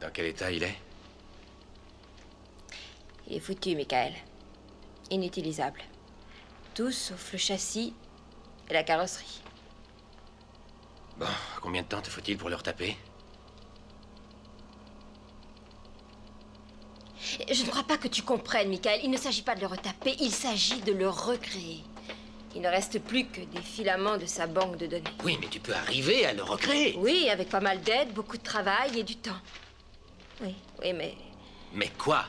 Dans quel état il est? Il est foutu, Michael. Inutilisable. Tout sauf le châssis et la carrosserie. Bon, combien de temps te faut-il pour le retaper? Je ne crois pas que tu comprennes, Michael. Il ne s'agit pas de le retaper, il s'agit de le recréer. Il ne reste plus que des filaments de sa banque de données. Oui, mais tu peux arriver à le recréer. Oui, avec pas mal d'aide, beaucoup de travail et du temps. Oui, mais... Mais quoi?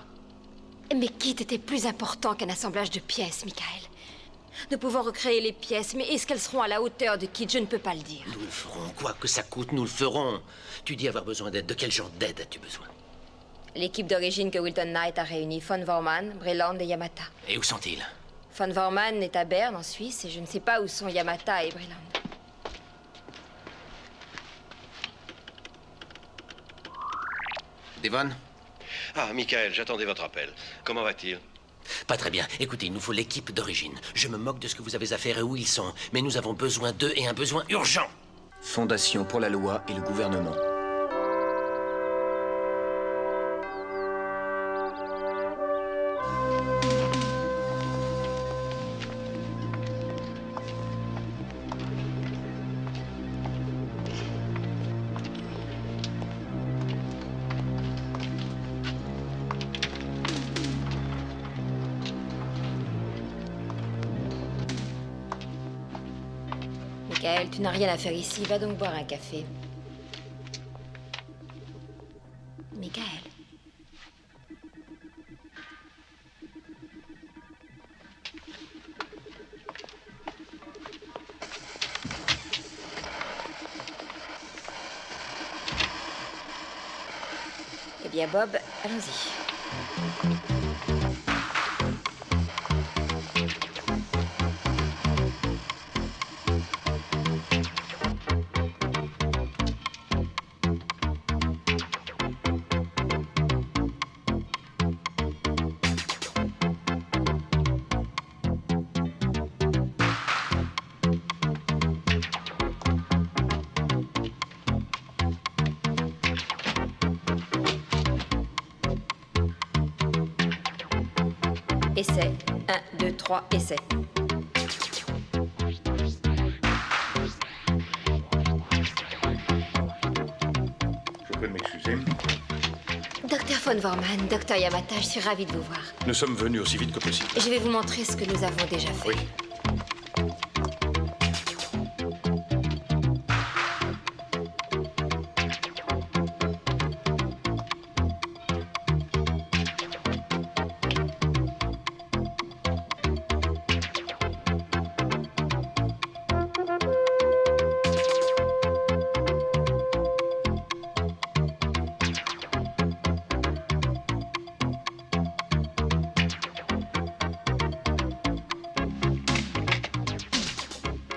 Mais Kit était plus important qu'un assemblage de pièces, Michael. Nous pouvons recréer les pièces, mais est-ce qu'elles seront à la hauteur de Kit? Je ne peux pas le dire. Nous le ferons, quoi que ça coûte, nous le ferons. Tu dis avoir besoin d'aide. De quel genre d'aide as-tu besoin? L'équipe d'origine que Wilton Knight a réunie, von Vormann, Breland et Yamata. Et où sont-ils? Von Vormann est à Berne, en Suisse, et je ne sais pas où sont Yamata et Breland. Devon? Ah, Michael, j'attendais votre appel. Comment va-t-il? Pas très bien. Écoutez, il nous faut l'équipe d'origine. Je me moque de ce que vous avez à faire et où ils sont. Mais nous avons besoin d'eux et un besoin urgent. Fondation pour la loi et le gouvernement. Michael, tu n'as rien à faire ici. Va donc boire un café. Michael. Eh bien, Bob, allons-y. Essai. 1, 2, 3, essai. Je prie de m'excuser. Docteur von Vormann, docteur Yamata, je suis ravie de vous voir. Nous sommes venus aussi vite que possible. Je vais vous montrer ce que nous avons déjà fait. Oui.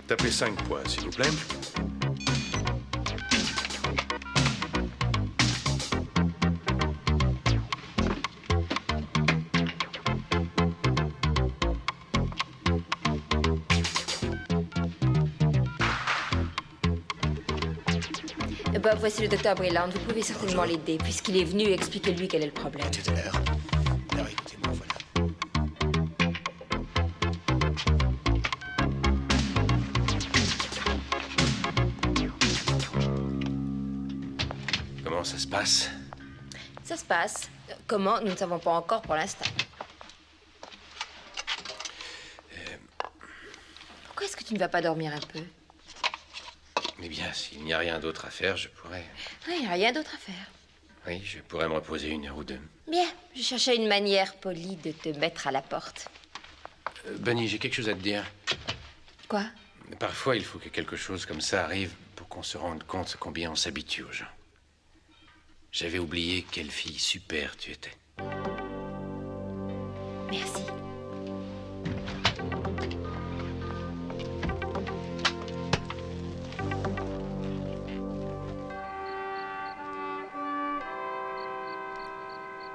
Tapez 5 points, s'il vous plaît. Bob, voici le docteur Breland. Vous pouvez certainement l'aider, puisqu'il est venu. Expliquez-lui quel est le problème. Tout à l'heure. Alors écoutez-moi, voilà. Comment ça se passe? Ça se passe. Comment? Nous ne savons pas encore pour l'instant. Pourquoi est-ce que tu ne vas pas dormir un peu? Eh bien, s'il n'y a rien d'autre à faire, je pourrais... Oui, rien d'autre à faire. Oui, je pourrais me reposer 1 heure ou 2. Bien, je cherchais une manière polie de te mettre à la porte. Bunny, j'ai quelque chose à te dire. Quoi? Parfois, il faut que quelque chose comme ça arrive pour qu'on se rende compte combien on s'habitue aux gens. J'avais oublié quelle fille super tu étais. Merci.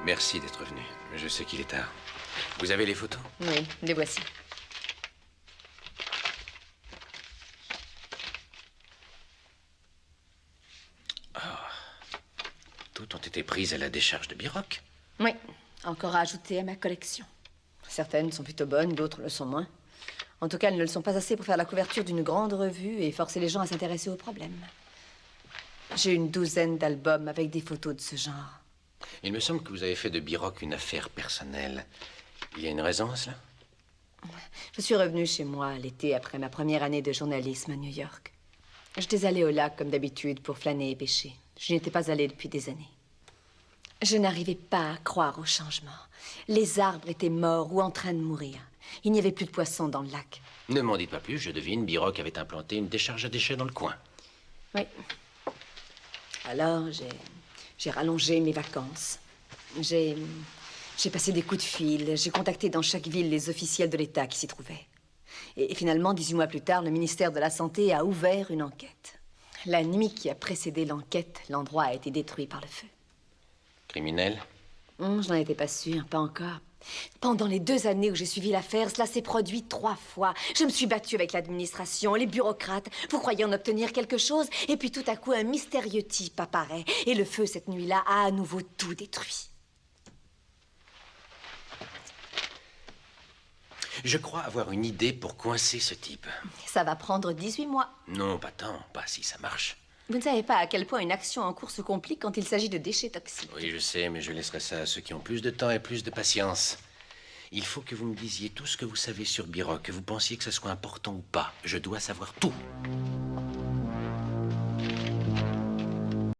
Merci d'être venu. Je sais qu'il est tard. Vous avez les photos? Oui, les voici. Toutes ont été prises à la décharge de Biroc. Oui, encore à ajouter à ma collection. Certaines sont plutôt bonnes, d'autres le sont moins. En tout cas, elles ne le sont pas assez pour faire la couverture d'une grande revue et forcer les gens à s'intéresser aux problèmes. J'ai une douzaine d'albums avec des photos de ce genre. Il me semble que vous avez fait de Biroc une affaire personnelle. Il y a une raison à cela? Je suis revenue chez moi l'été après ma première année de journalisme à New York. J'étais allée au lac comme d'habitude pour flâner et pêcher. Je n'y étais pas allée depuis des années. Je n'arrivais pas à croire au changement. Les arbres étaient morts ou en train de mourir. Il n'y avait plus de poissons dans le lac. Ne m'en dites pas plus, je devine, Biroc avait implanté une décharge à déchets dans le coin. Oui. Alors, j'ai rallongé mes vacances. J'ai passé des coups de fil. J'ai contacté dans chaque ville les officiels de l'État qui s'y trouvaient. Et finalement, 18 mois plus tard, le ministère de la Santé a ouvert une enquête. La nuit qui a précédé l'enquête, l'endroit a été détruit par le feu. Criminel? Je n'en étais pas sûre, pas encore. Pendant les 2 années où j'ai suivi l'affaire, cela s'est produit 3 fois. Je me suis battue avec l'administration, les bureaucrates. Vous croyez en obtenir quelque chose? Et puis tout à coup, un mystérieux type apparaît. Et le feu, cette nuit-là, a à nouveau tout détruit. Je crois avoir une idée pour coincer ce type. Ça va prendre 18 mois. Non, pas tant, pas si ça marche. Vous ne savez pas à quel point une action en cours se complique quand il s'agit de déchets toxiques. Oui, je sais, mais je laisserai ça à ceux qui ont plus de temps et plus de patience. Il faut que vous me disiez tout ce que vous savez sur Biroc, que vous pensiez que ce soit important ou pas. Je dois savoir tout.